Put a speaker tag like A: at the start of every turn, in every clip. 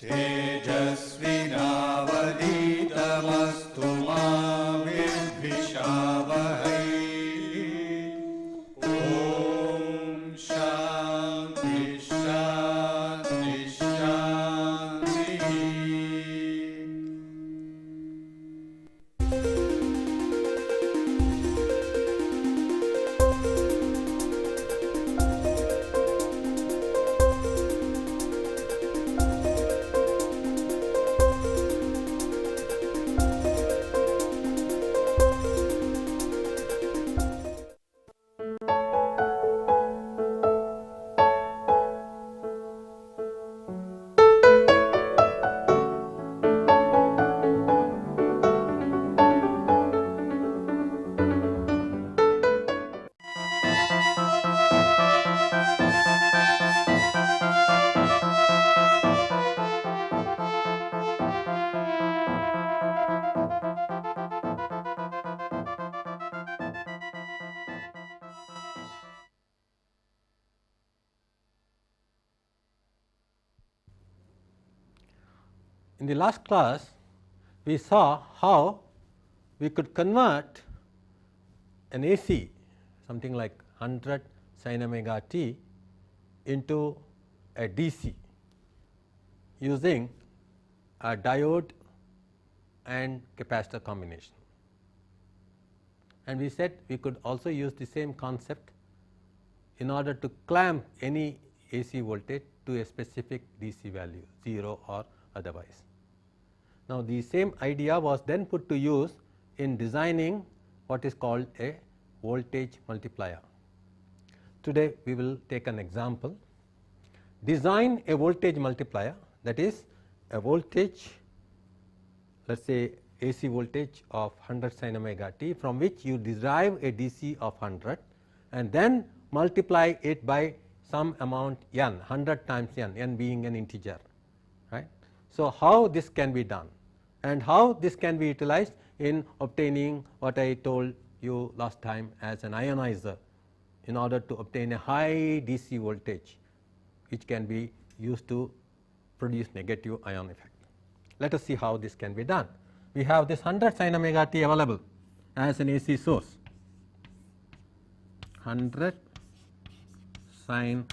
A: तेजस्विनावधीतमस्तु मा विद्विषावहै। ॐ शान्ति शान्ति शान्तिः।
B: In the last class, we saw how we could convert an AC, something like 100 sin omega t, into a DC using a diode and capacitor combination. And we said we could also use the same concept in order to clamp any AC voltage to a specific DC value, 0 or otherwise. Now, the same idea was then put to use in designing what is called a voltage multiplier. Today, we will take an example. Design a voltage multiplier, that is a voltage, let us say AC voltage of 100 sin omega t, from which you derive a DC of 100 and then multiply it by some amount n, 100 times n being an integer, right. So, how this can be done and how this can be utilized in obtaining what I told you last time as an ionizer in order to obtain a high DC voltage which can be used to produce negative ion effect. Let us see how this can be done. We have this 100 sin omega t available as an AC source, 100 sin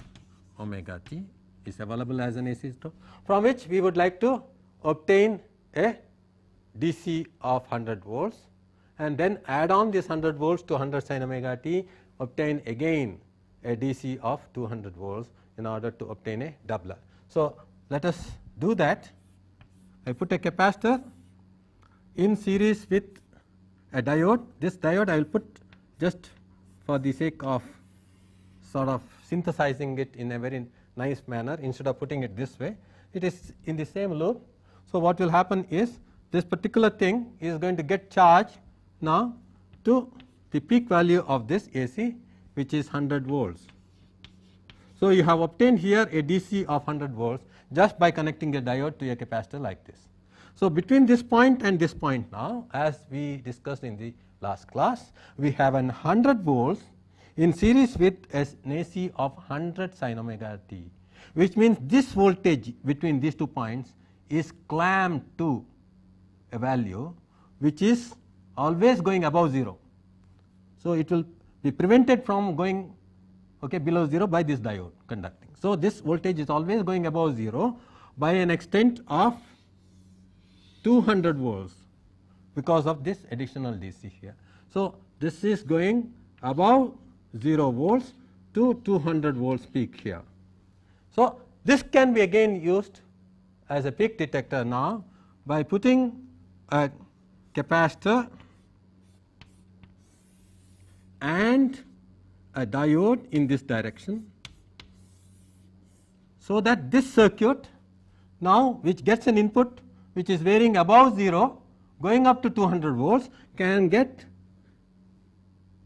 B: omega t is available as an AC source, from which we would like to obtain a DC of 100 volts and then add on this 100 volts to 100 sin omega t, obtain again a DC of 200 volts in order to obtain a doubler. So, let us do that. I put a capacitor in series with a diode. This diode I will put just for the sake of sort of synthesizing it in a very nice manner, instead of putting it this way, it is in the same loop. So, what will happen is this particular thing is going to get charged now to the peak value of this AC, which is 100 volts. So, you have obtained here a DC of 100 volts just by connecting a diode to a capacitor like this. So, between this point and this point now, as we discussed in the last class, we have an 100 volts in series with an AC of 100 sin omega t, which means this voltage between these 2 points is clamped to a value which is always going above 0. So, it will be prevented from going below 0 by this diode conducting. So, this voltage is always going above 0 by an extent of 200 volts because of this additional DC here. So, this is going above 0 volts to 200 volts peak here. So, this can be again used as a peak detector now by putting a capacitor and a diode in this direction, so that this circuit now, which gets an input which is varying above 0 going up to 200 volts, can get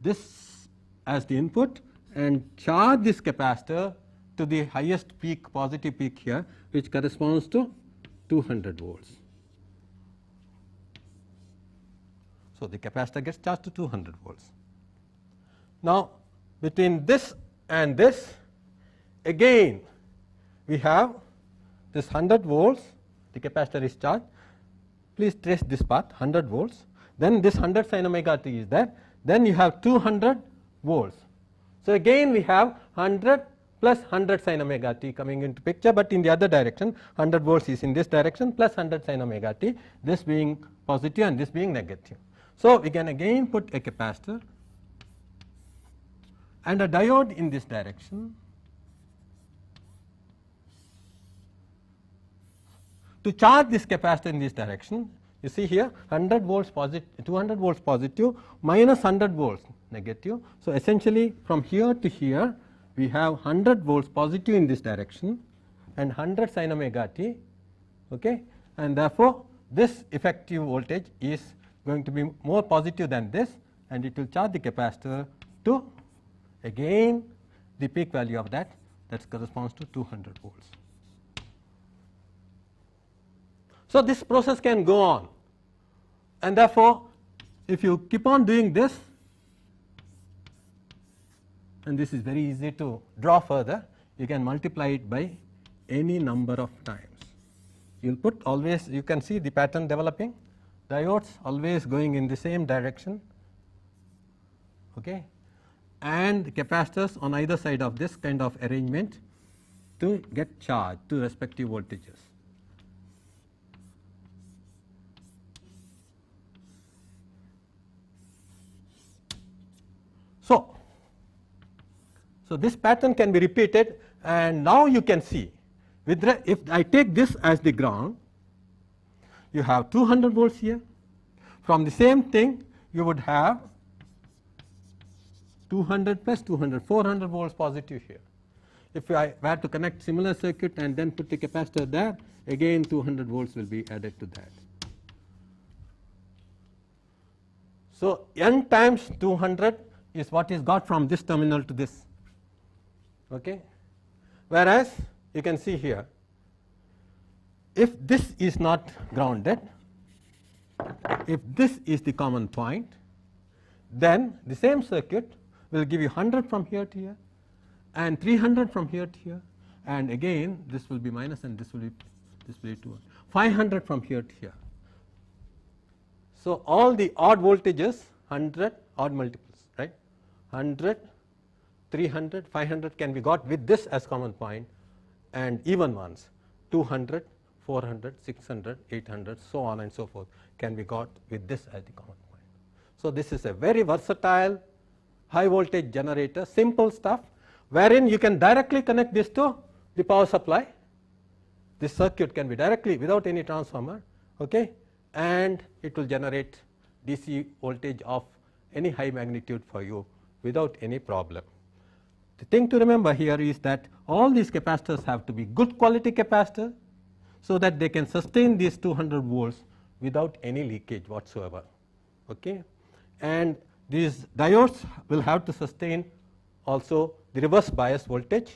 B: this as the input and charge this capacitor to the highest peak, positive peak here, which corresponds to 200 volts. So, the capacitor gets charged to 200 volts. Now, between this and this, again we have this 100 volts the capacitor is charged. Please trace this path 100 volts, then this 100 sin omega t is there, then you have 200 volts. So, again we have 100 plus 100 sin omega t coming into picture, but in the other direction 100 volts is in this direction plus 100 sin omega t, this being positive and this being negative. So, we can again put a capacitor and a diode in this direction to charge this capacitor in this direction. You see here 100 volts positive, 200 volts positive minus 100 volts negative. So, essentially from here to here we have 100 volts positive in this direction and 100 sin omega t, okay, and therefore, this effective voltage is going to be more positive than this, and it will charge the capacitor to again the peak value of that corresponds to 200 volts. So, this process can go on, and therefore, if you keep on doing this, and this is very easy to draw further, you can multiply it by any number of times. You will put always, you can see the pattern developing, diodes always going in the same direction, okay, and capacitors on either side of this kind of arrangement to get charged to respective voltages. So, this pattern can be repeated, and now you can see with if I take this as the ground, you have 200 volts here. From the same thing you would have 200 plus 200, 400 volts positive here. If I were to connect similar circuit and then put the capacitor there, again 200 volts will be added to that. So, n times 200 is what is got from this terminal to this, okay. Whereas, you can see here, if this is not grounded, if this is the common point, then the same circuit will give you 100 from here to here and 300 from here to here, and again this will be minus and this will be 200, 500 from here to here. So, all the odd voltages 100 odd multiples, right, 100, 300, 500 can be got with this as common point, and even ones 200, 400, 600, 800, so on and so forth can be got with this as the common point. So, this is a very versatile high voltage generator, simple stuff, wherein you can directly connect this to the power supply. This circuit can be directly without any transformer, okay, and it will generate DC voltage of any high magnitude for you without any problem. The thing to remember here is that all these capacitors have to be good quality capacitors, so that they can sustain these 200 volts without any leakage whatsoever, okay. And these diodes will have to sustain also the reverse bias voltage,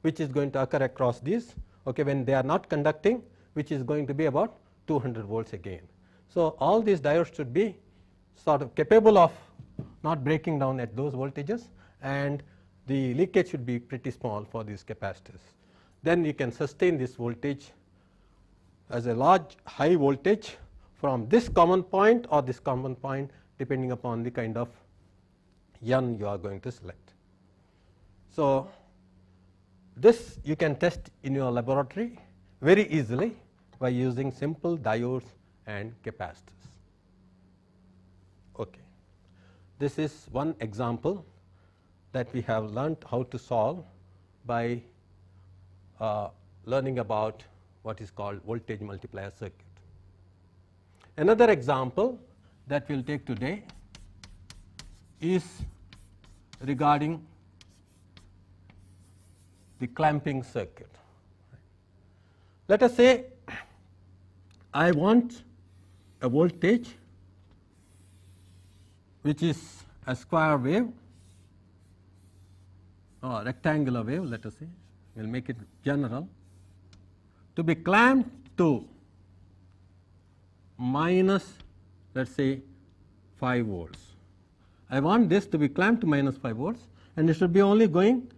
B: which is going to occur across these, okay, when they are not conducting, which is going to be about 200 volts again. So, all these diodes should be sort of capable of not breaking down at those voltages, and the leakage should be pretty small for these capacitors. Then you can sustain this voltage as a large high voltage from this common point or this common point, depending upon the kind of N you are going to select. So, this you can test in your laboratory very easily by using simple diodes and capacitors. Okay. This is one example that we have learnt how to solve by learning about what is called voltage multiplier circuit. Another example that we will take today is regarding the clamping circuit. Let us say I want a voltage which is a square wave or rectangular wave, let us say, we will make it general, to be clamped to minus, let us say, 5 volts. I want this to be clamped to minus 5 volts, and it should be only going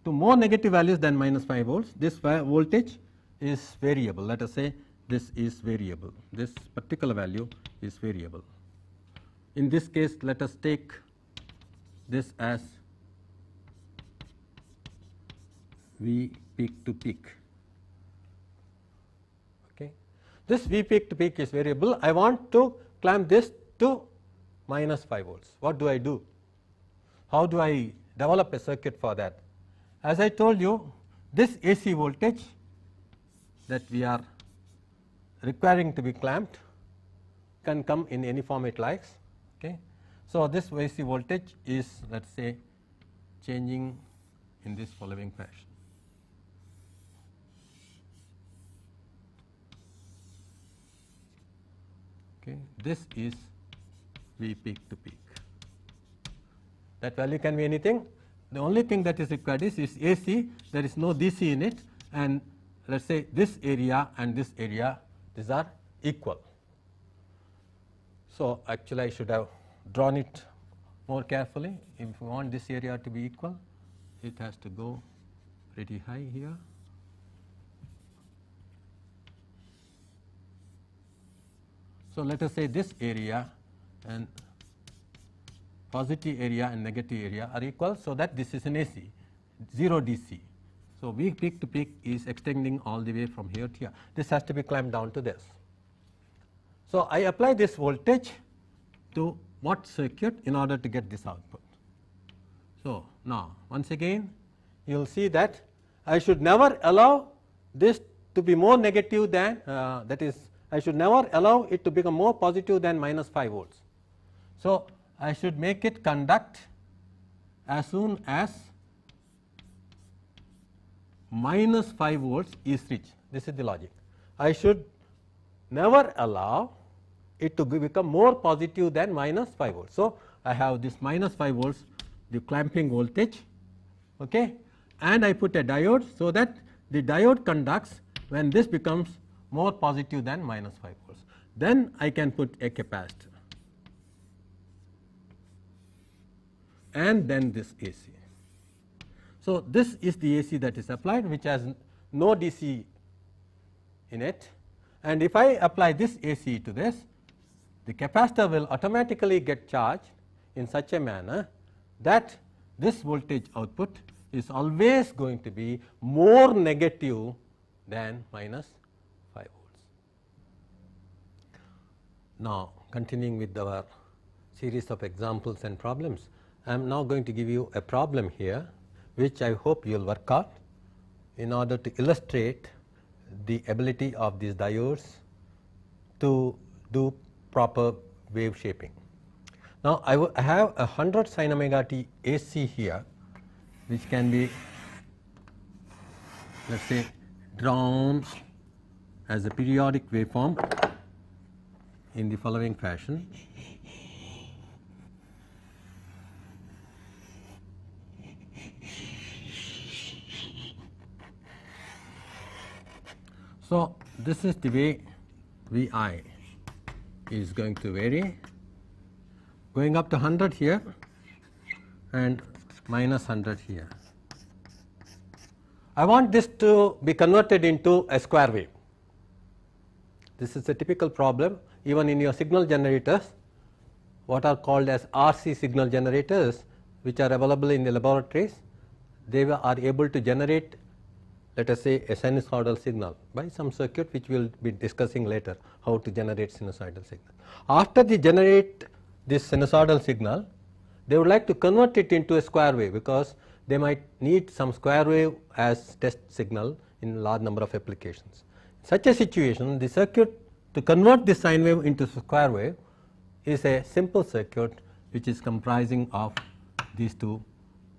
B: to more negative values than minus 5 volts. This voltage is variable, let us say this is variable, this particular value is variable. In this case, let us take this as V peak to peak. Okay. This V peak to peak is variable. I want to clamp this to minus 5 volts. What do I do? How do I develop a circuit for that? As I told you, this AC voltage that we are requiring to be clamped can come in any form it likes. Okay. So, this AC voltage is, let us say, changing in this following fashion. Okay. This is V peak to peak. That value can be anything. The only thing that is required is AC, there is no DC in it, and let us say this area and this area, these are equal. So, actually I should have drawn it more carefully. If you want this area to be equal, it has to go pretty high here. So, let us say this area and positive area and negative area are equal. So, that this is an AC, 0 DC. So, V peak to peak is extending all the way from here to here. This has to be clamped down to this. So, I apply this voltage to what circuit in order to get this output. So, now once again you will see that I should never allow this to be more negative than that is, I should never allow it to become more positive than minus 5 volts. So, I should make it conduct as soon as minus 5 volts is reached. This is the logic. I should never allow it to become more positive than minus 5 volts. So, I have this minus 5 volts, the clamping voltage, okay, and I put a diode, so that the diode conducts when this becomes more positive than minus 5 volts. Then I can put a capacitor and then this AC. So, this is the AC that is applied, which has no DC in it, and if I apply this AC to this, the capacitor will automatically get charged in such a manner that this voltage output is always going to be more negative than minus 5 volts. Now, continuing with our series of examples and problems, I am now going to give you a problem here, which I hope you will work out in order to illustrate the ability of these diodes to do proper wave shaping. Now, I have a 100 sin omega t AC here, which can be, let us say, drawn as a periodic waveform in the following fashion. So, this is the way Vi is going to vary, going up to 100 here and minus 100 here. I want this to be converted into a square wave. This is a typical problem even in your signal generators, what are called as RC signal generators, which are available in the laboratories. They are able to generate, let us say, a sinusoidal signal by some circuit which we will be discussing later, how to generate sinusoidal signal. After they generate this sinusoidal signal, they would like to convert it into a square wave, because they might need some square wave as test signal in large number of applications. In such a situation, the circuit to convert this sine wave into square wave is a simple circuit which is comprising of these two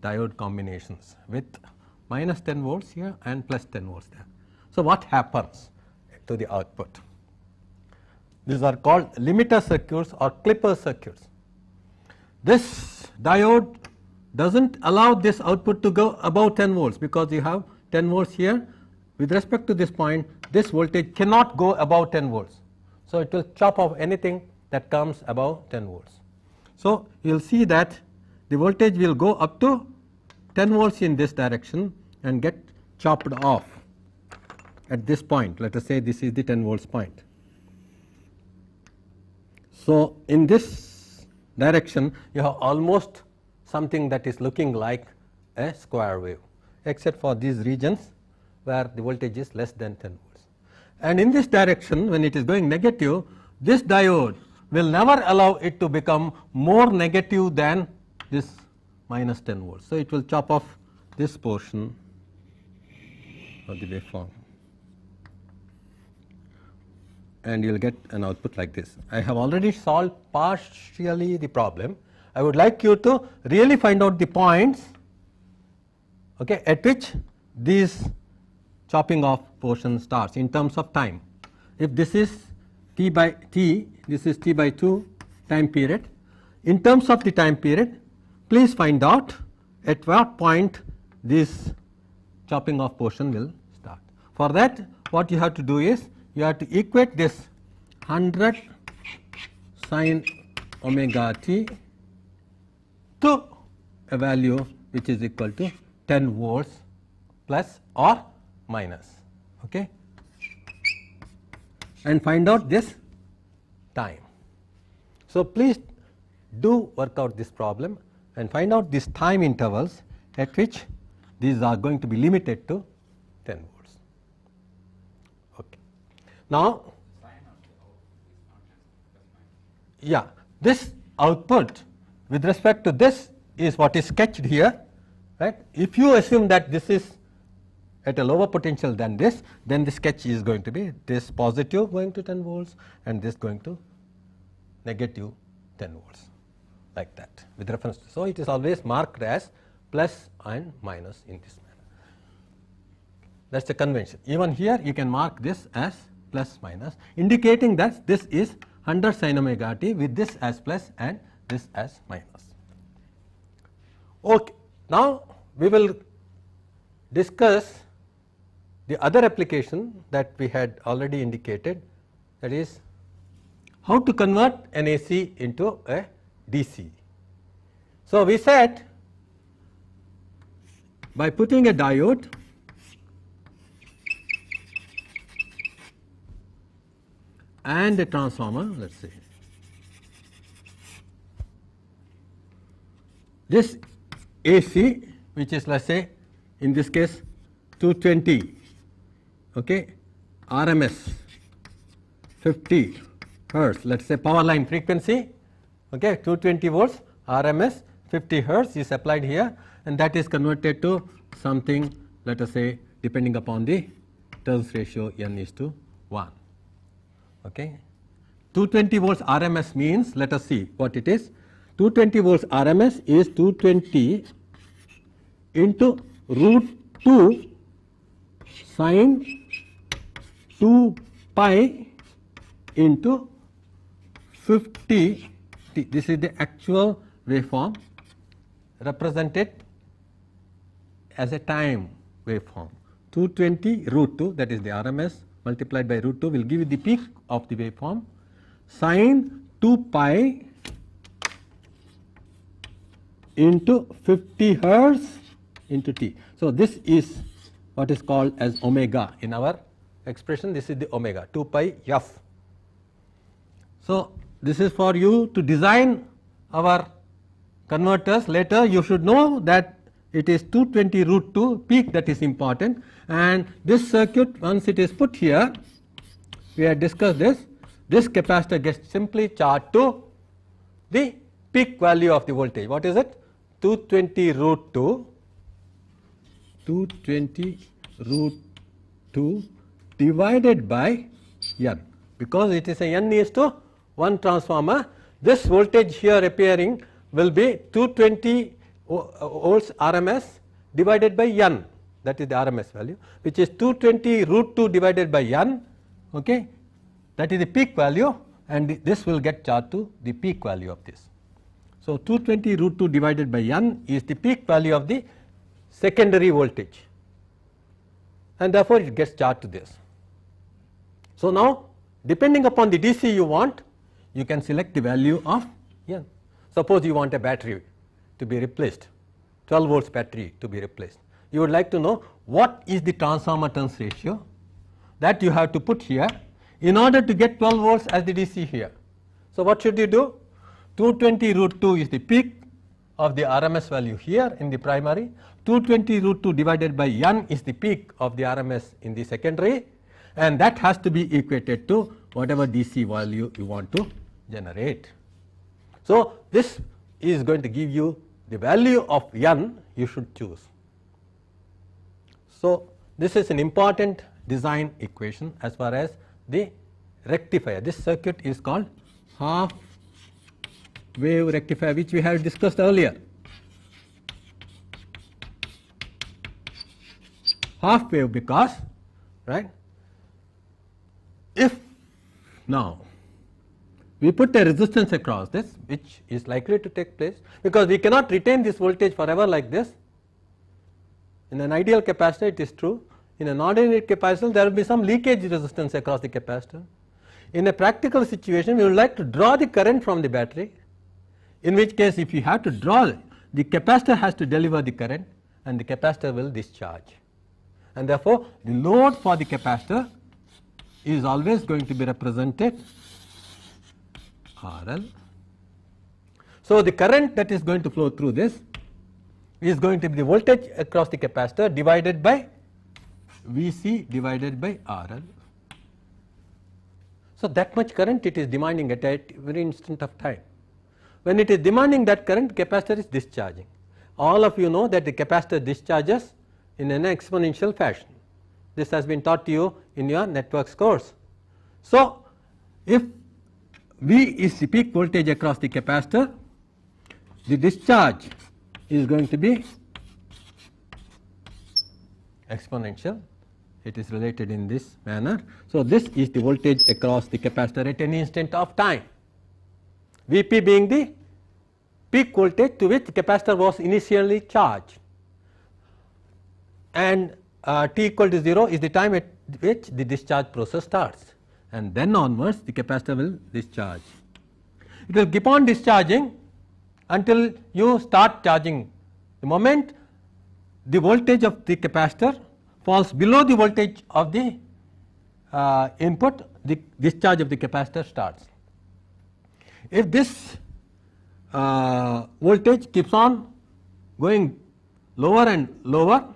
B: diode combinations with minus 10 volts here and plus 10 volts there. So, what happens to the output? These are called limiter circuits or clipper circuits. This diode does not allow this output to go above 10 volts, because you have 10 volts here. With respect to this point, this voltage cannot go above 10 volts. So, it will chop off anything that comes above 10 volts. So, you will see that the voltage will go up to 10 volts in this direction and get chopped off at this point. Let us say this is the 10 volts point. So, in this direction you have almost something that is looking like a square wave, except for these regions where the voltage is less than 10 volts. And in this direction, when it is going negative, this diode will never allow it to become more negative than this minus 10 volts. So, it will chop off this portion of the waveform, and you will get an output like this. I have already solved partially the problem. I would like you to really find out the points, okay, at which this chopping off portion starts in terms of time. If this is t by t, this is t by 2 time period. In terms of the time period, please find out at what point this chopping off portion will start. For that, what you have to do is you have to equate this 100 sin omega t to a value which is equal to 10 volts plus or minus, okay, and find out this time. So, please do work out this problem and find out these time intervals at which these are going to be limited to 10 volts. Okay. Now, yeah, this output with respect to this is what is sketched here, right. If you assume that this is at a lower potential than this, then the sketch is going to be this positive going to 10 volts and this going to negative 10 volts, like that with reference to. So, it is always marked as plus and minus in this manner. That is the convention. Even here you can mark this as plus minus, indicating that this is 100 sin omega t with this as plus and this as minus. Okay. Now, we will discuss the other application that we had already indicated, that is how to convert an AC into a DC. So, we said by putting a diode and a transformer, let us say this AC, which is let us say in this case 220, okay, RMS 50 hertz, let us say power line frequency, okay, 220 volts RMS 50 hertz is applied here, and that is converted to something, let us say, depending upon the turns ratio n is to 1. Okay. 220 volts RMS means, let us see what it is. 220 volts RMS is 220 into root 2 sin 2 pi into 50 t. This is the actual waveform represented as a time waveform. 220 root 2, that is the RMS, multiplied by root 2 will give you the peak of the waveform, sin 2 pi into 50 hertz into t. So, this is what is called as omega in our expression. This is the omega 2 pi f. So, this is for you to design our converters. Later you should know that it is 220 root 2 peak that is important, and this circuit, once it is put here, we had discussed this capacitor gets simply charged to the peak value of the voltage. What is it? 220 root 2 divided by n, because it is a n is to 1 transformer. This voltage here appearing will be 220 volts RMS divided by n, that is the RMS value, which is 220 root 2 divided by n, okay, that is the peak value, and this will get charged to the peak value of this. So, 220 root 2 divided by n is the peak value of the secondary voltage, and therefore, it gets charged to this. So, now depending upon the DC you want, you can select the value of n. Suppose you want a battery to be replaced, 12 volts battery to be replaced. You would like to know what is the transformer turns ratio, that you have to put here in order to get 12 volts as the DC here. So, what should you do? 220 root 2 is the peak of the RMS value here in the primary, 220 root 2 divided by n is the peak of the RMS in the secondary, and that has to be equated to whatever DC value you want to generate. So, this is going to give you the value of n you should choose. So, this is an important design equation as far as the rectifier. This circuit is called half wave rectifier, which we have discussed earlier. Half wave because, right, if now we put a resistance across this, which is likely to take place because we cannot retain this voltage forever like this. In an ideal capacitor it is true, in an ordinary capacitor there will be some leakage resistance across the capacitor. In a practical situation we would like to draw the current from the battery, in which case if you have to draw, the capacitor has to deliver the current and the capacitor will discharge, and therefore the load for the capacitor is always going to be represented RL. So, the current that is going to flow through this is going to be the voltage across the capacitor divided by Vc divided by RL. So, that much current it is demanding at every instant of time. When it is demanding that current, capacitor is discharging. All of you know that the capacitor discharges in an exponential fashion. This has been taught to you in your networks course. So, if V is the peak voltage across the capacitor, the discharge is going to be exponential. It is related in this manner. So, this is the voltage across the capacitor at any instant of time, Vp being the peak voltage to which the capacitor was initially charged, and t equal to 0 is the time at which the discharge process starts, and then onwards the capacitor will discharge. It will keep on discharging until you start charging. The moment the voltage of the capacitor falls below the voltage of the input, the discharge of the capacitor starts. If this voltage keeps on going lower and lower,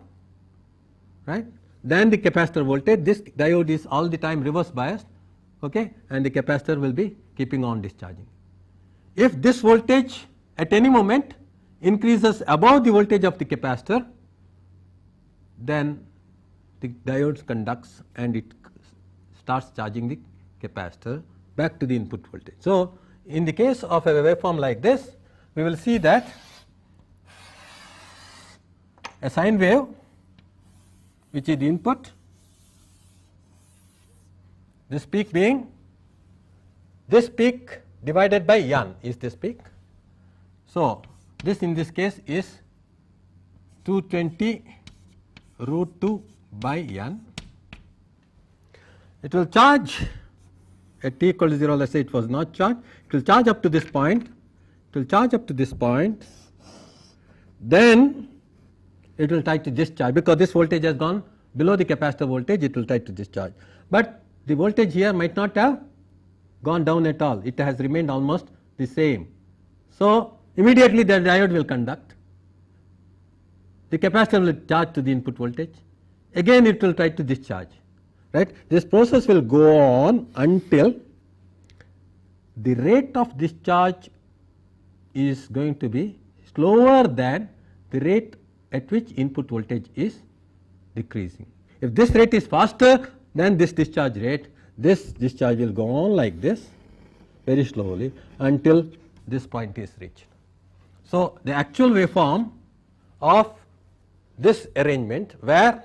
B: right, then the capacitor voltage, this diode is all the time reverse biased, okay, and the capacitor will be keeping on discharging. If this voltage at any moment increases above the voltage of the capacitor, then the diode conducts and it starts charging the capacitor back to the input voltage. So, in the case of a waveform like this, we will see that a sine wave, which is the input, this peak being this peak divided by n is this peak. So, this in this case is 220 root 2 by n. It will charge at t equal to 0, let us say it was not charged, it will charge up to this point, it will charge up to this point, then it will try to discharge, because this voltage has gone below the capacitor voltage, it will try to discharge. But the voltage here might not have gone down at all, it has remained almost the same. So, immediately the diode will conduct, the capacitor will charge to the input voltage, again it will try to discharge, right. This process will go on until the rate of discharge is going to be slower than the rate at which input voltage is decreasing. If this rate is faster than this discharge rate, this discharge will go on like this very slowly until this point is reached. So, the actual waveform of this arrangement, where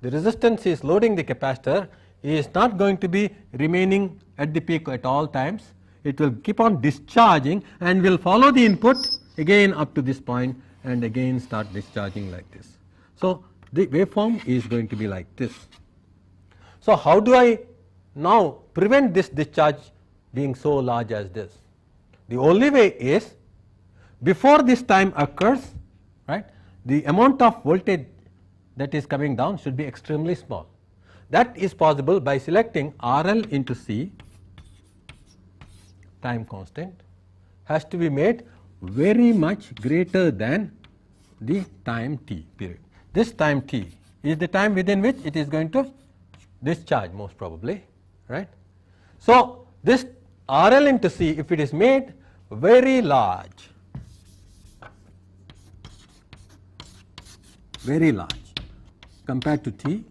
B: the resistance is loading the capacitor, is not going to be remaining at the peak at all times. It will keep on discharging and will follow the input again up to this point and again start discharging like this. So, the waveform is going to be like this. So, how do I now prevent this discharge being so large as this? The only way is, before this time occurs, right, the amount of voltage that is coming down should be extremely small. That is possible by selecting RL into C, time constant has to be made very much greater than the time t period. This time t is the time within which it is going to discharge most probably, right. So, this RL into C, if it is made very large, compared to t,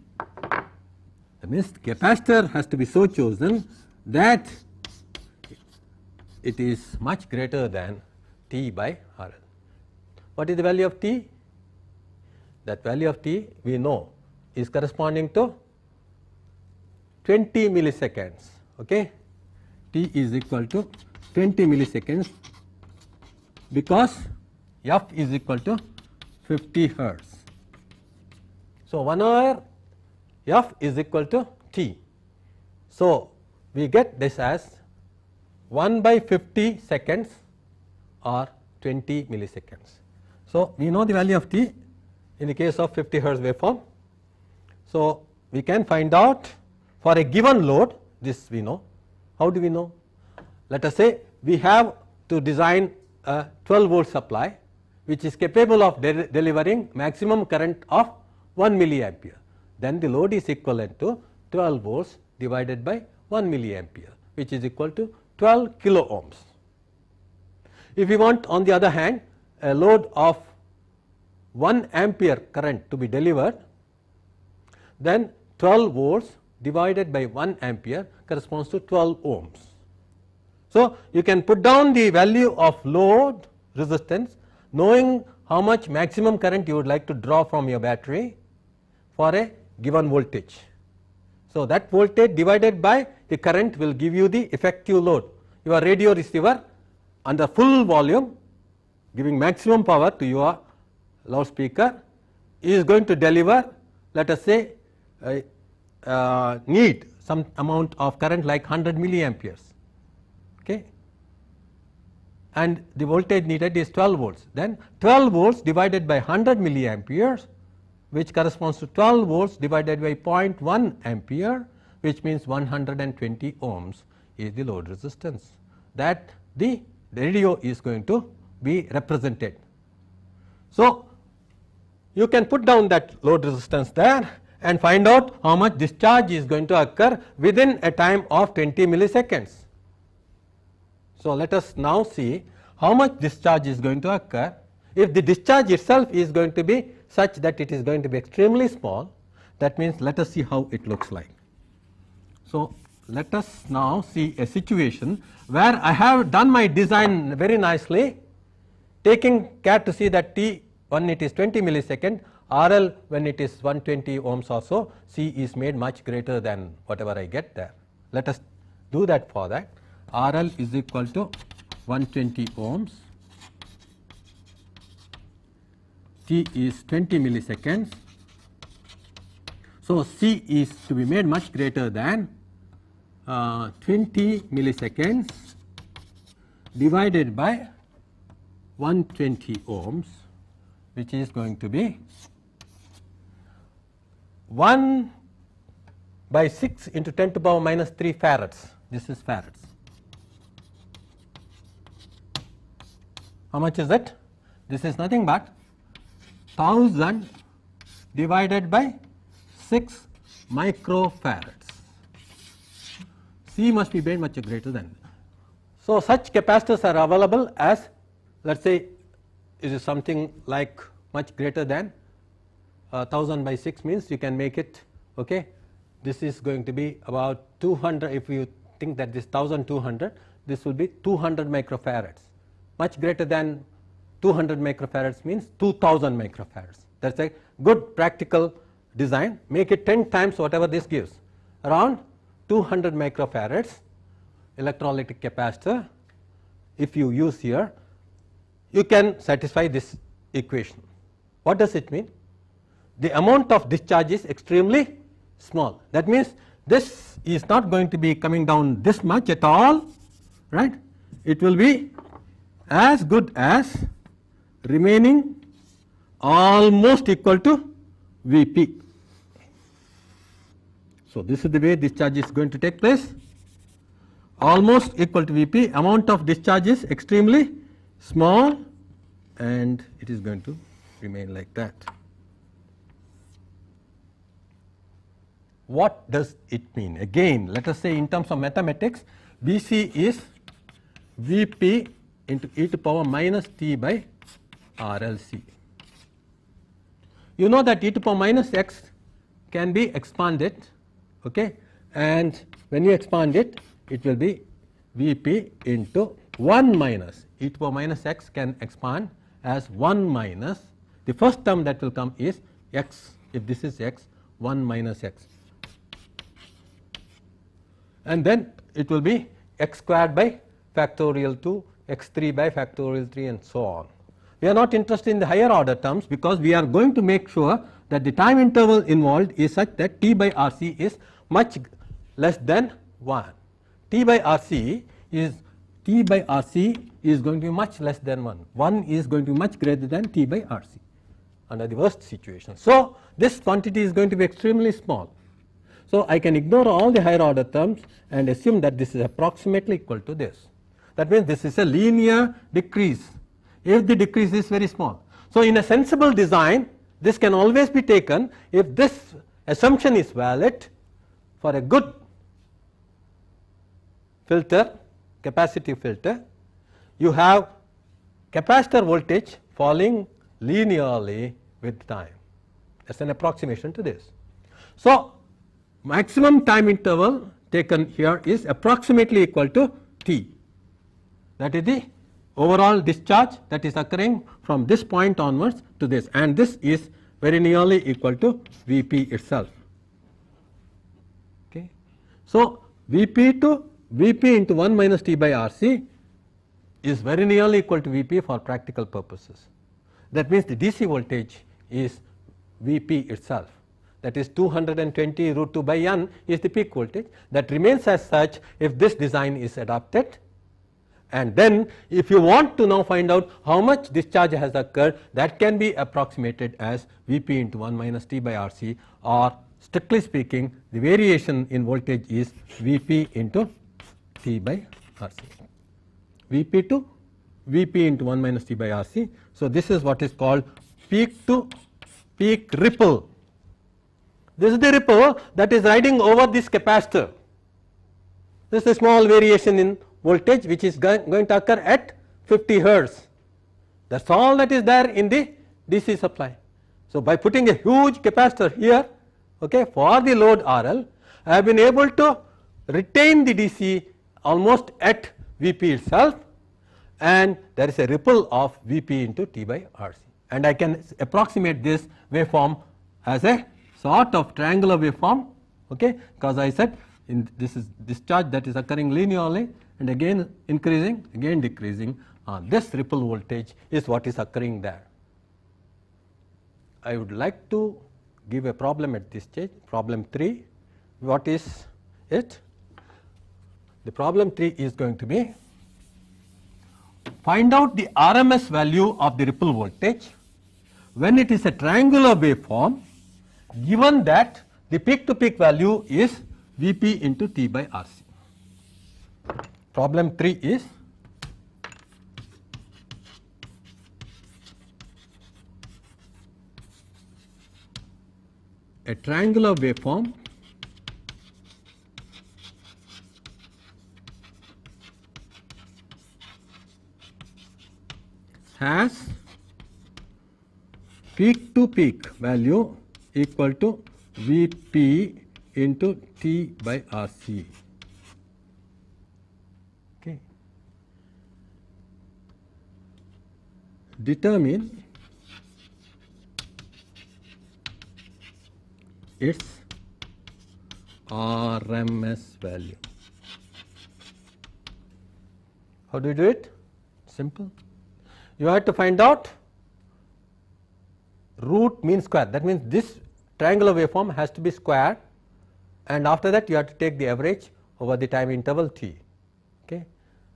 B: that means the capacitor has to be so chosen that it is much greater than t by RL. What is the value of t? That value of t we know is corresponding to 20 milliseconds. Okay? T is equal to 20 milliseconds because f is equal to 50 hertz. So, 1 over f is equal to t. So, we get this as 1 by 50 seconds or 20 milliseconds. So, we know the value of t in the case of 50 hertz waveform. So, we can find out for a given load, this we know. How do we know? Let us say we have to design a 12 volt supply which is capable of delivering maximum current of 1 milliampere. Then the load is equivalent to 12 volts divided by 1 milliampere, which is equal to 12 kilo ohms. If we want, on the other hand, a load of 1 ampere current to be delivered, then 12 volts divided by 1 ampere corresponds to 12 ohms. So, you can put down the value of load resistance knowing how much maximum current you would like to draw from your battery for a given voltage. So, that voltage divided by the current will give you the effective load. Your radio receiver under full volume giving maximum power to your loudspeaker is going to deliver, let us say, need some amount of current like 100 milliamperes, okay, and the voltage needed is 12 volts. Then 12 volts divided by 100 milliamperes, which corresponds to 12 volts divided by 0.1 ampere, which means 120 ohms is the load resistance that the radio is going to be represented. So, you can put down that load resistance there and find out how much discharge is going to occur within a time of 20 milliseconds. So, let us now see how much discharge is going to occur. If the discharge itself is going to be such that it is going to be extremely small, that means let us see how it looks like. So, let us now see a situation where I have done my design very nicely, taking care to see that T when it is 20 millisecond, RL when it is 120 ohms or so, C is made much greater than whatever I get there. Let us do that. For that, RL is equal to 120 ohms, T is 20 milliseconds. So, C is to be made much greater than 20 milliseconds divided by 120 ohms, which is going to be 1 by 6 into 10 to the power minus 3 farads. This is farads. How much is it? This is nothing but 1000 divided by 6 microfarads. C must be made much greater than. So, such capacitors are available as, let us say, it is something like much greater than 1000 by 6 means you can make it, okay. This is going to be about 200. If you think that this 1200, this will be 200 microfarads. Much greater than 200 microfarads means 2000 microfarads. That is a good practical design. Make it 10 times whatever this gives, around 200 microfarads electrolytic capacitor. If you use here, you can satisfy this equation. What does it mean? The amount of discharge is extremely small. That means this is not going to be coming down this much at all, right? It will be as good as remaining almost equal to Vp. So, this is the way discharge is going to take place, almost equal to Vp, amount of discharge is extremely small and it is going to remain like that. What does it mean? Again, let us say in terms of mathematics, Vc is Vp into e to power minus t by RLC. You know that e to power minus x can be expanded, okay, and when you expand it, it will be Vp into 1 minus e to power minus x can expand as 1 minus the first term that will come is x, if this is x, 1 minus x, and then it will be x squared by factorial 2, x3 by factorial 3 and so on. We are not interested in the higher order terms because we are going to make sure that the time interval involved is such that t by RC is much less than 1. T by RC is going to be much less than 1. 1 is going to be much greater than t by RC under the worst situation. So, this quantity is going to be extremely small. So, I can ignore all the higher order terms and assume that this is approximately equal to this. That means, this is a linear decrease if the decrease is very small. So, in a sensible design, this can always be taken if this assumption is valid for a good filter, capacitive filter. You have capacitor voltage falling linearly with time. That is an approximation to this. So, maximum time interval taken here is approximately equal to t. That is the overall discharge that is occurring from this point onwards to this, and this is very nearly equal to Vp itself. Okay. So, Vp into 1 minus t by Rc is very nearly equal to Vp for practical purposes. That means, the DC voltage is Vp itself, that is 220 root 2 by n is the peak voltage that remains as such if this design is adopted. And then if you want to now find out how much discharge has occurred, that can be approximated as Vp into 1 minus t by Rc, or strictly speaking the variation in voltage is Vp into t by Rc. Vp into 1 minus t by Rc. So, this is what is called peak to peak ripple. This is the ripple that is riding over this capacitor. This is a small variation in voltage which is going to occur at 50 hertz. That is all that is there in the DC supply. So, by putting a huge capacitor here, okay, for the load RL, I have been able to retain the DC almost at Vp itself, and there is a ripple of Vp into t by Rc, and I can approximate this waveform as a sort of triangular waveform, okay, because I said this is discharge that is occurring linearly and again increasing, again decreasing. This ripple voltage is what is occurring there. I would like to give a problem at this stage, problem 3. What is it? The problem 3 is going to be find out the RMS value of the ripple voltage when it is a triangular waveform, given that the peak to peak value is Vp into t by Rc. Problem 3 is a triangular waveform has peak to peak value equal to Vp into t by Rc. Okay. Determine its RMS value. How do you do it? Simple. You have to find out root mean square. That means, this triangular waveform has to be squared, and after that you have to take the average over the time interval t. Okay.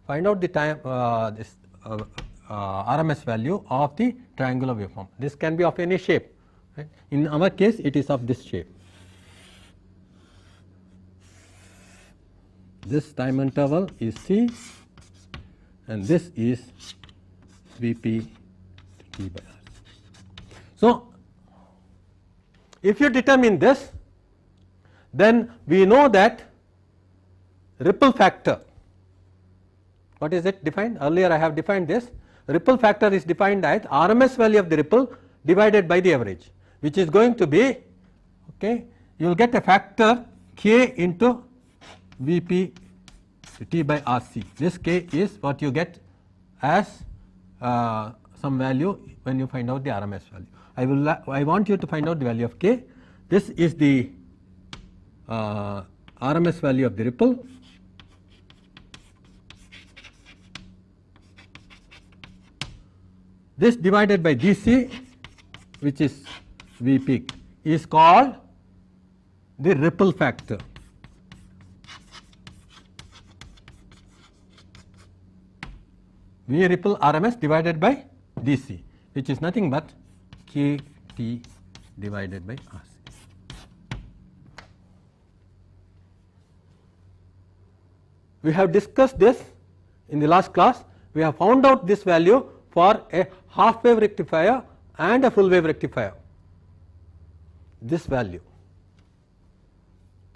B: Find out the time RMS value of the triangular waveform. This can be of any shape. Right. In our case, it is of this shape. this time interval is C and this is Vp T by R. So, if you determine this, then we know that ripple factor, what is it defined? Earlier I have defined this. Ripple factor is defined as RMS value of the ripple divided by the average, which is going to be, okay, you will get a factor K into Vp T by Rc. This K is what you get as some value when you find out the RMS value. I want you to find out the value of K. This is the RMS value of the ripple. This divided by dc, which is V peak, is called the ripple factor. V ripple RMS divided by dc, which is nothing but Kt divided by Rc. We have discussed this in the last class. We have found out this value for a half wave rectifier and a full wave rectifier, this value.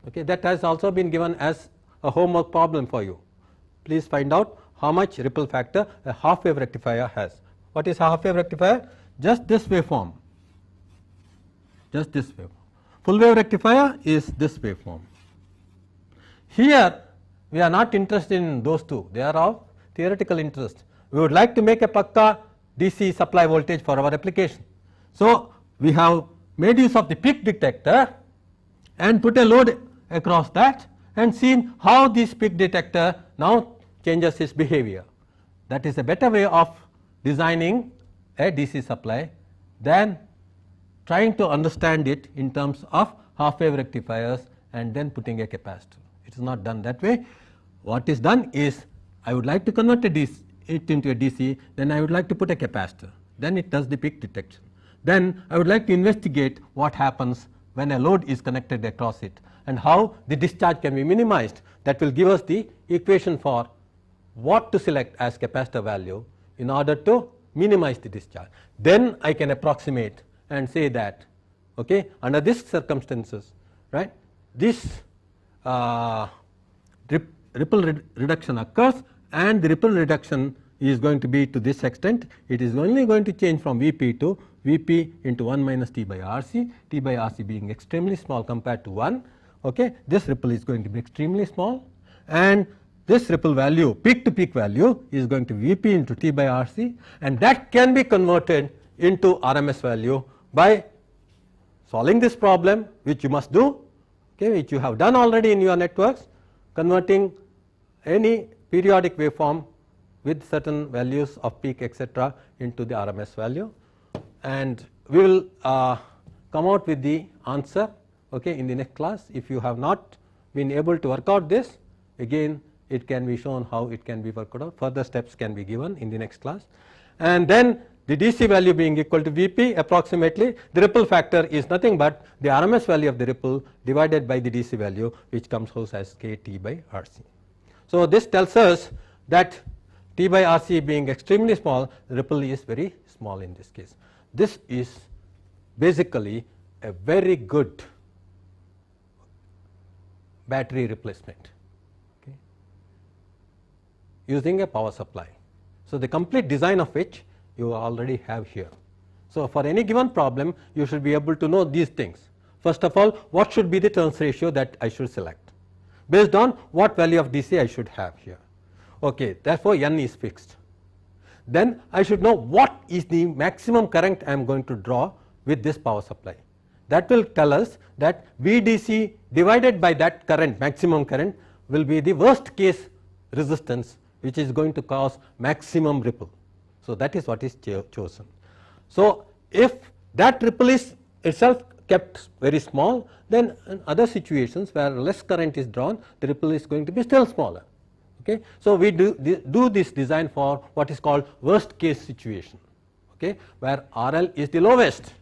B: Okay, that has also been given as a homework problem for you. Please find out how much ripple factor a half wave rectifier has. What is a half wave rectifier? Just this waveform, just this waveform. Full wave rectifier is this waveform. Here we are not interested in those two, they are of theoretical interest. We would like to make a pakka DC supply voltage for our application. So, we have made use of the peak detector and put a load across that and seen how this peak detector now changes its behavior. That is a better way of designing a DC supply than trying to understand it in terms of half wave rectifiers and then putting a capacitor. It is not done that way. What is done is, I would like to convert it into a DC, then I would like to put a capacitor, then it does the peak detection. Then I would like to investigate what happens when a load is connected across it and how the discharge can be minimized. That will give us the equation for what to select as capacitor value in order to minimize the discharge. Then I can approximate and say that, okay, under these circumstances, right, this ripple reduction occurs and the ripple reduction is going to be to this extent. It is only going to change from Vp to Vp into 1 minus T by Rc, T by Rc being extremely small compared to 1. Okay. This ripple is going to be extremely small and this ripple value, peak to peak value, is going to be Vp into T by Rc, and that can be converted into RMS value by solving this problem, which you must do, okay, which you have done already in your networks, converting any periodic waveform with certain values of peak etc. into the RMS value, and we will come out with the answer, okay, in the next class. If you have not been able to work out this, again it can be shown how it can be worked out. Further steps can be given in the next class, and then the DC value being equal to Vp approximately, the ripple factor is nothing but the RMS value of the ripple divided by the DC value, which comes out as Kt by Rc. So, this tells us that T by Rc being extremely small, the ripple is very small in this case. This is basically a very good battery replacement, okay, using a power supply. So, the complete design of which you already have here. So, for any given problem you should be able to know these things. First of all, what should be the turns ratio that I should select based on what value of DC I should have here. Okay, therefore, N is fixed. Then I should know what is the maximum current I am going to draw with this power supply. That will tell us that VDC divided by that current, maximum current, will be the worst case resistance, which is going to cause maximum ripple. So, that is what is chosen. So, if that ripple is itself kept very small, then in other situations where less current is drawn, the ripple is going to be still smaller. Okay. So, we do this design for what is called worst case situation, okay, where RL is the lowest,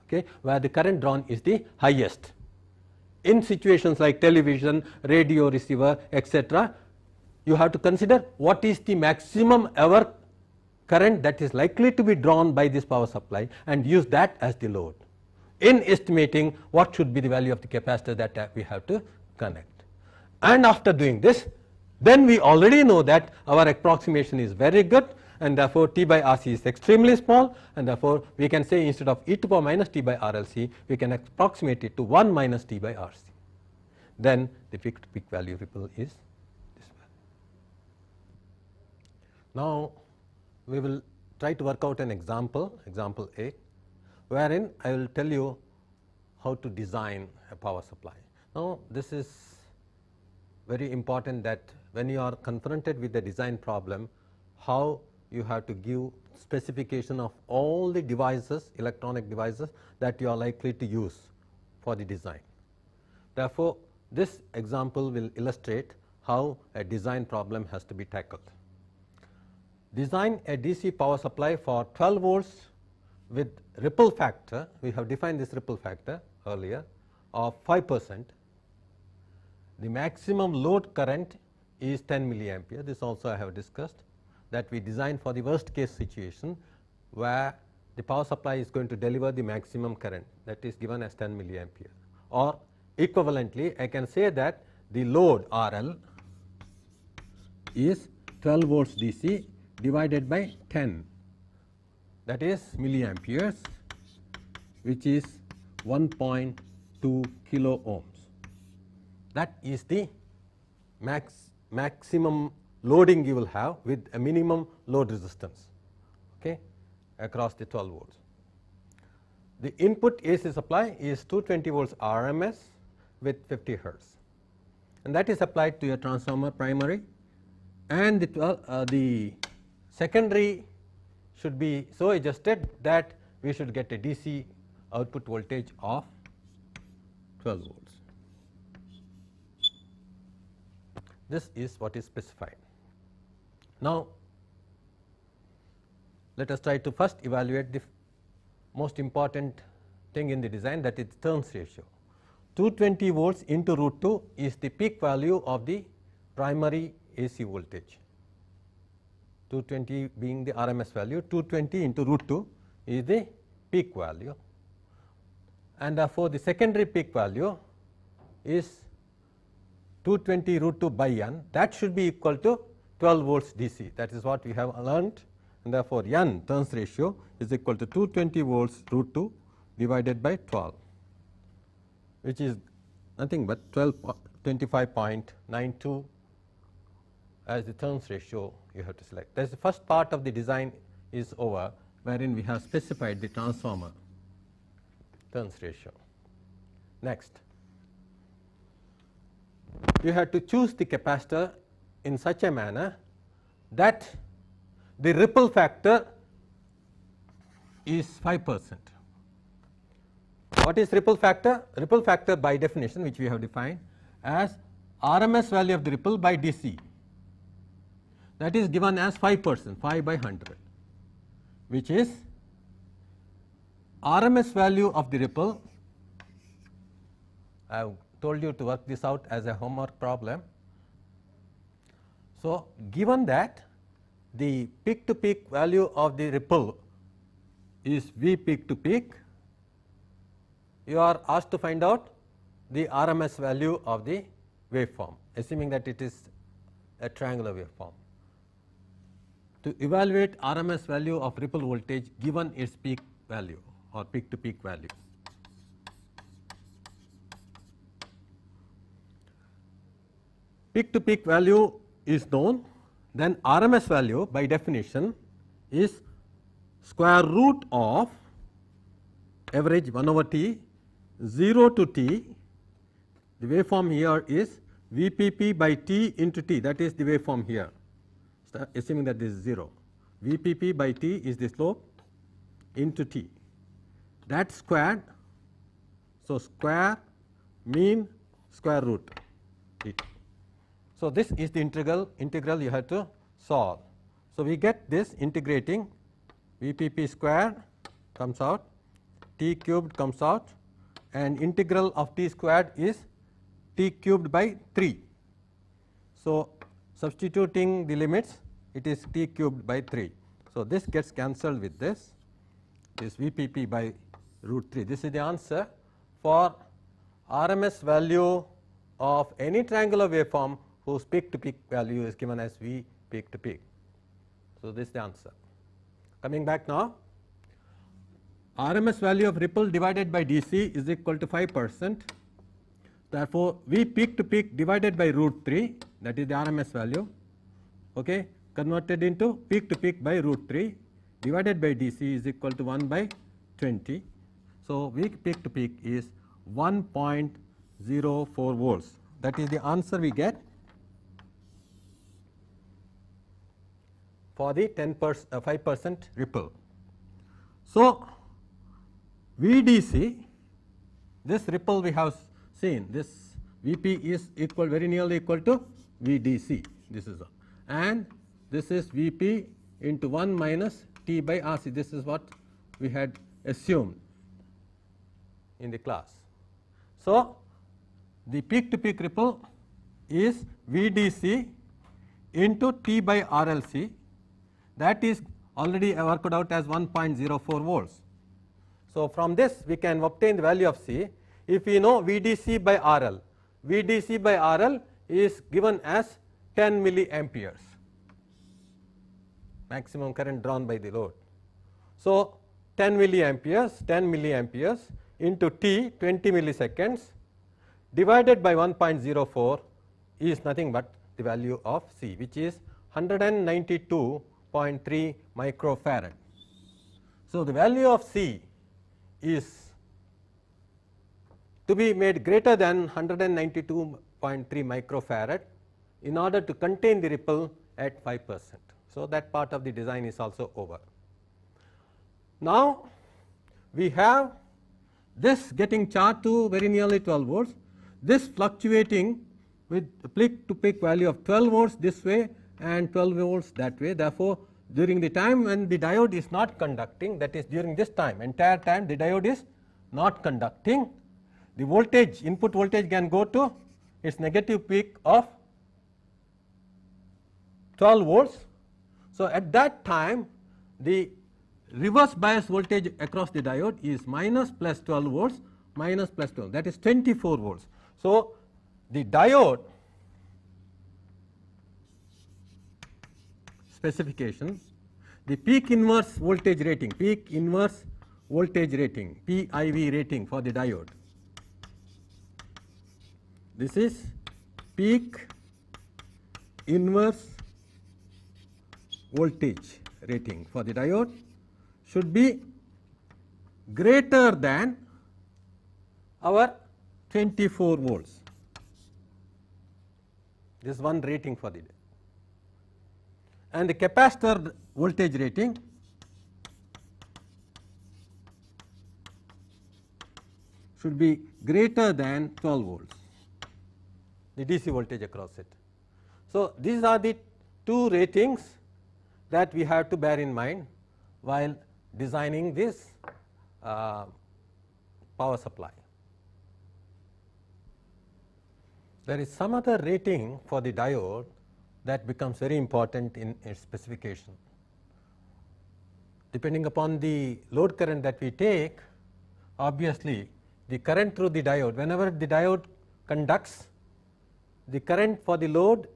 B: okay, where the current drawn is the highest. in situations like television, radio receiver, etc., you have to consider what is the maximum ever current that is likely to be drawn by this power supply and use that as the load in estimating what should be the value of the capacitor that we have to connect. And after doing this, then we already know that our approximation is very good, and therefore T by RC is extremely small, and therefore we can say instead of e to power minus T by RLC, we can approximate it to 1 minus T by RC. Then the peak to peak value ripple is this value. Now we will try to work out an example, example A, wherein I will tell you how to design a power supply. Now this is very important, that when you are confronted with the design problem, how you have to give specification of all the devices, electronic devices that you are likely to use for the design. Therefore, this example will illustrate how a design problem has to be tackled. Design a DC power supply for 12 volts with ripple factor, we have defined this ripple factor earlier, of 5%. The maximum load current is 10 milliampere. This also I have discussed, that we design for the worst case situation where the power supply is going to deliver the maximum current, that is given as 10 milliampere. Or equivalently, I can say that the load RL is 12 volts DC divided by 10, that is milliamperes, which is 1.2 kilo ohms. That is the maximum loading you will have with a minimum load resistance, okay, across the 12 volts. The input AC supply is 220 volts RMS with 50 hertz, and that is applied to a transformer primary, and the secondary should be so adjusted that we should get a DC output voltage of 12 volts. This is what is specified. Now, let us try to first evaluate the most important thing in the design, that is turns ratio. 220 volts into root 2 is the peak value of the primary AC voltage. 220 being the RMS value, 220 into root 2 is the peak value, and therefore the secondary peak value is 220 root 2 by n, that should be equal to 12 volts DC. That is what we have learnt, and therefore n turns ratio is equal to 220 volts root 2 divided by 12, which is nothing but 25.92 as the turns ratio you have to select. That is the first part of the design is over, wherein we have specified the transformer turns ratio. Next, you have to choose the capacitor in such a manner that the ripple factor is 5%. What is ripple factor? Ripple factor by definition, which we have defined as RMS value of the ripple by DC, that is given as 5%, 5 by 100, which is RMS value of the ripple. I have told you to work this out as a homework problem. So, given that the peak to peak value of the ripple is V peak to peak, you are asked to find out the RMS value of the waveform, assuming that it is a triangular waveform. To evaluate RMS value of ripple voltage given its peak value or peak to peak value, peak to peak value is known, then RMS value by definition is square root of average 1 over T 0 to T. The waveform here is VPP by T into T, that is the waveform here, assuming that this is 0. VPP by T is the slope into T, that squared. So, square mean square root T. So, this is the integral you have to solve. So, we get this integrating VPP square comes out, T cubed comes out, and integral of T squared is t cubed by 3. So, substituting the limits, it is t cubed by 3. So, this gets cancelled with this VPP by root 3. This is the answer for RMS value of any triangular waveform whose peak to peak value is given as V peak to peak. So, this is the answer. Coming back now, RMS value of ripple divided by DC is equal to 5%. Therefore, V peak to peak divided by root 3, that is the RMS value, okay, converted into peak to peak by root 3 divided by DC is equal to 1 by 20. So, V peak to peak is 1.04 volts. That is the answer we get for the 5% ripple. So, VDC, this ripple we have seen, this Vp is equal, very nearly equal to VDC, this is all, and this is Vp into 1 minus T by RC. This is what we had assumed in the class. So, the peak to peak ripple is VDC into T by RLC, that is already worked out as 1.04 volts. So, from this we can obtain the value of C if we know VDC by RL. VDC by RL is given as 10 milliamperes, maximum current drawn by the load. So, 10 milliamperes into T 20 milliseconds divided by 1.04 is nothing but the value of C, which is 192.3 microfarad. So, the value of C is to be made greater than 192.3 microfarad in order to contain the ripple at 5%. So, that part of the design is also over. Now, we have this getting charged to very nearly 12 volts, this fluctuating with peak to peak value of 12 volts this way and 12 volts that way. Therefore, during the time when the diode is not conducting, that is during this time, entire time the diode is not conducting, the voltage, input voltage can go to its negative peak of 12 volts. So, at that time the reverse bias voltage across the diode is minus plus 12 volts minus plus 12, that is 24 volts. So, the diode specification, the peak inverse voltage rating, PIV rating for the diode, this is peak inverse voltage rating for the diode should be greater than our 24 volts. This is one rating for the diode. And the capacitor voltage rating should be greater than 12 volts, the DC voltage across it. So, these are the two ratings that we have to bear in mind while designing this power supply. There is some other rating for the diode that becomes very important in its specification. Depending upon the load current that we take, obviously the current through the diode, whenever the diode conducts, the current for the load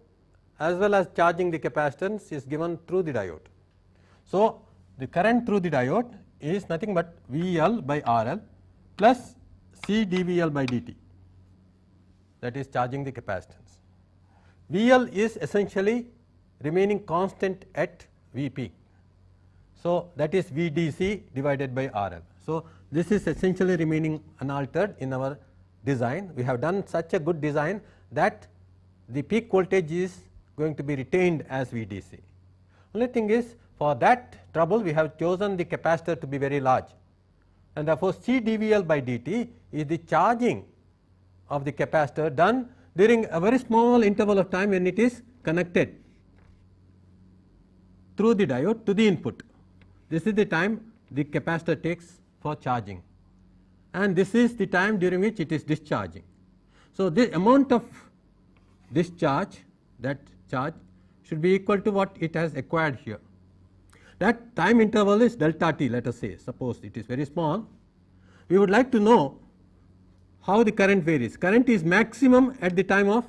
B: as well as charging the capacitance is given through the diode. So, the current through the diode is nothing but VL by RL plus C dVL by dt, that is charging the capacitance. VL is essentially remaining constant at V peak. So, that is VDC divided by RL. So, this is essentially remaining unaltered in our design. We have done such a good design that the peak voltage is going to be retained as VDC. Only thing is, for that trouble we have chosen the capacitor to be very large, and therefore, C dVL by dt is the charging of the capacitor done during a very small interval of time when it is connected through the diode to the input. This is the time the capacitor takes for charging, and this is the time during which it is discharging. So, the amount of this charge, that charge should be equal to what it has acquired here. That time interval is delta t, let us say, suppose it is very small. We would like to know how the current varies. Current is maximum at the time of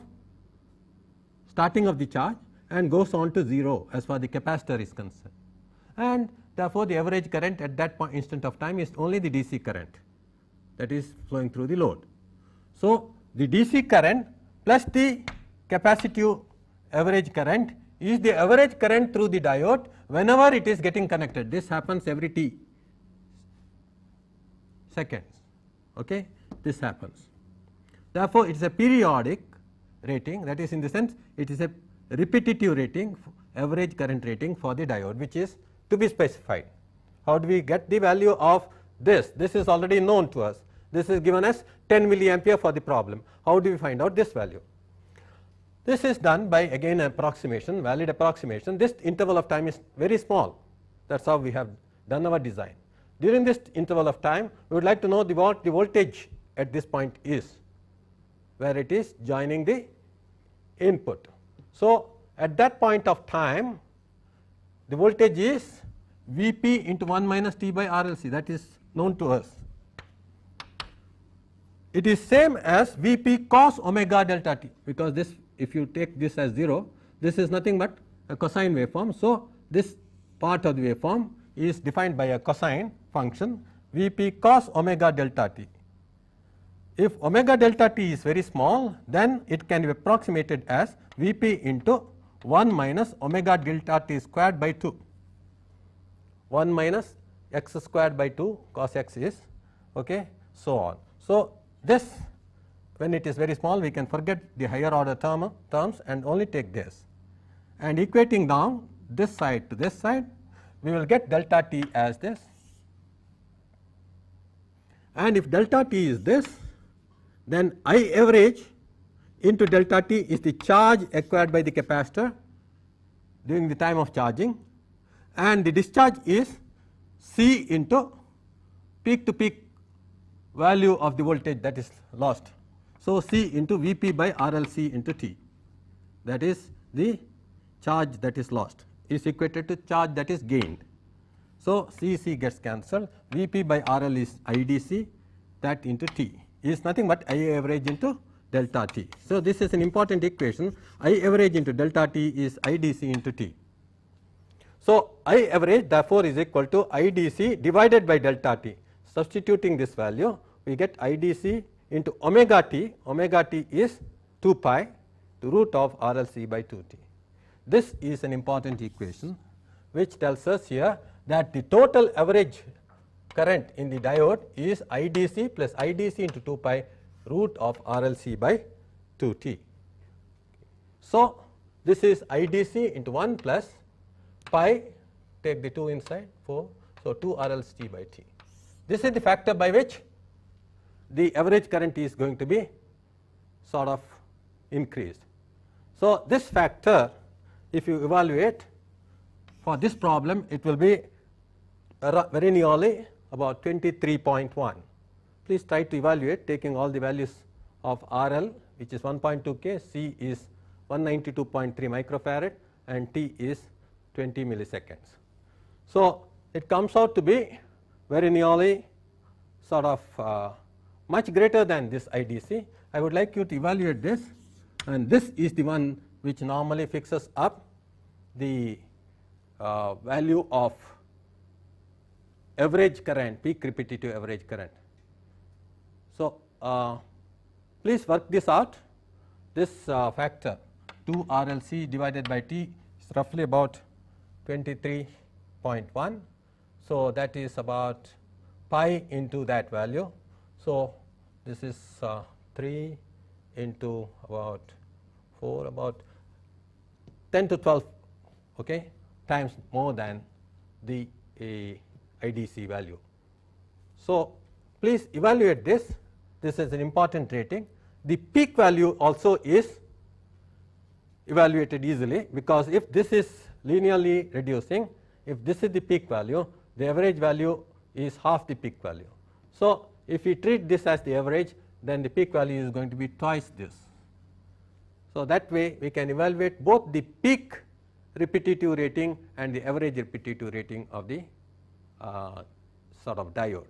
B: starting of the charge and goes on to 0 as far as the capacitor is concerned, and therefore, the average current at that point instant of time is only the DC current that is flowing through the load. So, the DC current plus the capacitive average current is the average current through the diode whenever it is getting connected. This happens every t seconds. Okay? This happens. Therefore, it is a periodic rating, that is, in the sense it is a repetitive rating, average current rating for the diode, which is to be specified. How do we get the value of this? This is already known to us. This is given as 10 milliampere for the problem. How do we find out this value? This is done by again approximation, valid approximation. This interval of time is very small. That is how we have done our design. During this interval of time, we would like to know what the voltage at this point is, where it is joining the input. So, at that point of time, the voltage is V p into 1 minus T by R L C, that is known to us. It is same as V p cos omega delta t, because this, if you take this as 0, this is nothing but a cosine waveform. So, this part of the waveform is defined by a cosine function V p cos omega delta t. If omega delta t is very small, then it can be approximated as V p into 1 minus omega delta t squared by 2, 1 minus x squared by 2 cos x is, okay, so on. So, this, when it is very small, we can forget the higher order terms and only take this, and equating down this side to this side, we will get delta t as this, and if delta t is this, then I average into delta t is the charge acquired by the capacitor during the time of charging, and the discharge is C into peak to peak value of the voltage that is lost. So, C into V p by R L C into T, that is the charge that is lost, is equated to charge that is gained. So, C C gets cancelled, V p by R L is I D C, that into T is nothing but I average into delta t. So, this is an important equation, I average into delta t is I d c into t. So, I average therefore is equal to I d c divided by delta t. Substituting this value, we get I d c into omega t is 2 pi to root of R L C by 2 t. This is an important equation which tells us here that the total average current in the diode is I d c plus I d c into 2 pi root of R L C by 2 t. So, this is I d c into 1 plus pi, take the 2 inside 4. So, 2 R L C by t. This is the factor by which the average current is going to be sort of increased. So, this factor, if you evaluate for this problem, it will be very nearly about 23.1. Please try to evaluate taking all the values of R L, which is 1.2 K, C is 192.3 microfarad and T is 20 milliseconds. So, it comes out to be very nearly sort of much greater than this I d c. I would like you to evaluate this, and this is the one which normally fixes up the value of average current, peak repetitive average current. So, please work this out. This factor 2 R L C divided by T is roughly about 23.1. So, that is about pi into that value. So, this is 3 into about 4, about 10 to 12 times more than the IDC value. So, please evaluate this. This is an important rating. The peak value also is evaluated easily, because if this is linearly reducing, if this is the peak value, the average value is half the peak value. So, if we treat this as the average, then the peak value is going to be twice this. So, that way we can evaluate both the peak repetitive rating and the average repetitive rating of the sort of diode.